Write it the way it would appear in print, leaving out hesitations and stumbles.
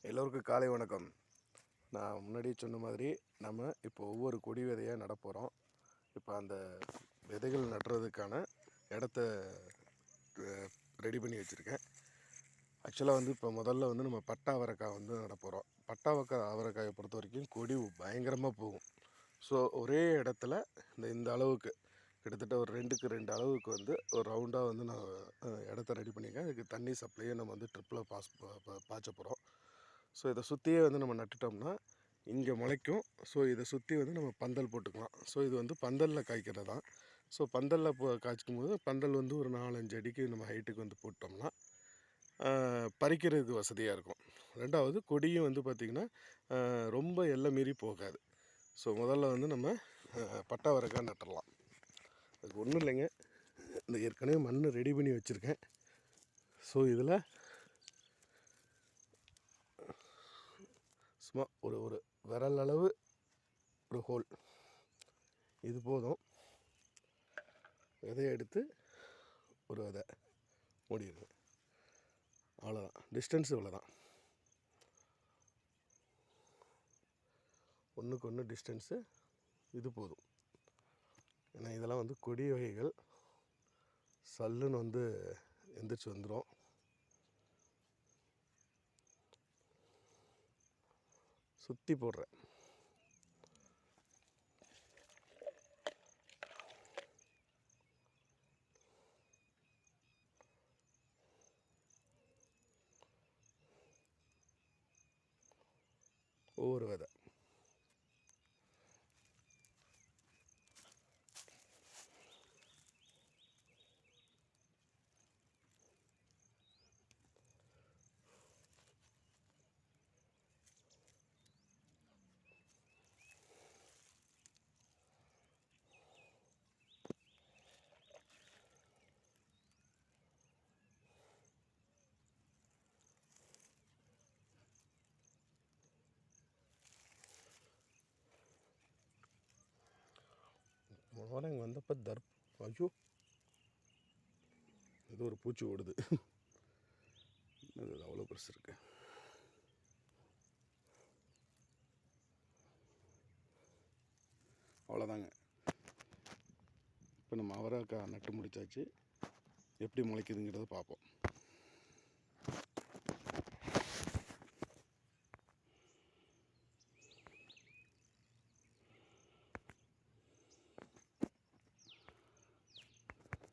எல்லோருக்கும் காலை வணக்கம். நான் முன்னாடி சொன்ன மாதிரி நம்ம இப்போ ஒவ்வொரு கொடி விதையாக நடப்போகிறோம். இப்போ அந்த விதைகள் நடுறதுக்கான இடத்த ரெடி பண்ணி வச்சுருக்கேன். ஆக்சுவலாக இப்போ முதல்ல நம்ம பட்டா அவரைக்காய் நடப்போகிறோம். பட்டா அவரைக்காயை பொறுத்த வரைக்கும் கொடி பயங்கரமாக போகும். ஸோ ஒரே இடத்துல இந்த அளவுக்கு கிட்டத்தட்ட ஒரு 2க்கு 2 அளவுக்கு ஒரு ரவுண்டாக நான் இடத்த ரெடி பண்ணியிருக்கேன். இதுக்கு தண்ணி சப்ளையை நம்ம ட்ரிப்பில் பாய்ச்ச போகிறோம். ஸோ இதை சுற்றியே நம்ம நட்டுட்டோம்னா இங்கே முளைக்கும். ஸோ இதை சுற்றி நம்ம பந்தல் போட்டுக்கலாம். ஸோ இது பந்தலில் காய்க்கிறது தான். ஸோ பந்தலில் காய்ச்சிக்கும் போது பந்தல் ஒரு 4-5 அடிக்கு நம்ம ஹைட்டுக்கு போட்டோம்னா பறிக்கிறதுக்கு வசதியாக இருக்கும். ரெண்டாவது கொடியும் பார்த்திங்கன்னா ரொம்ப எல்லை மீறி போகாது. ஸோ முதல்ல நம்ம பட்டா அவரைக்காய் நட்டுடலாம். அதுக்கு ஒன்றும் இல்லைங்க, இந்த ஏற்கனவே மண் ரெடி பண்ணி வச்சுருக்கேன். ஸோ இதில் சும்மா ஒரு விரல் அளவு ஒரு ஹோல், இது போதும். விதையை எடுத்து ஒரு விதை மூடிடுங்க. அவ்வளோதான், டிஸ்டன்ஸ் இவ்வளோதான். ஒன்றுக்கு ஒன்று டிஸ்டன்ஸு இது போதும். ஏன்னா இதெல்லாம் கொடி வகைகள், சல்லுன்னு எந்திரிச்சு வந்துடும். சுற்றி போடுறேன். ஒவ்வொரு விதை முதல்ல இங்கே வந்தப்போ ஐயோ ஏதோ ஒரு பூச்சி ஓடுது. அது அவ்வளோ பெருசு இருக்கு. அவ்வளோதாங்க. இப்போ நம்ம அவரைக்காய் நட்டு முடித்தாச்சு. எப்படி முளைக்குதுங்கிறத பார்ப்போம்.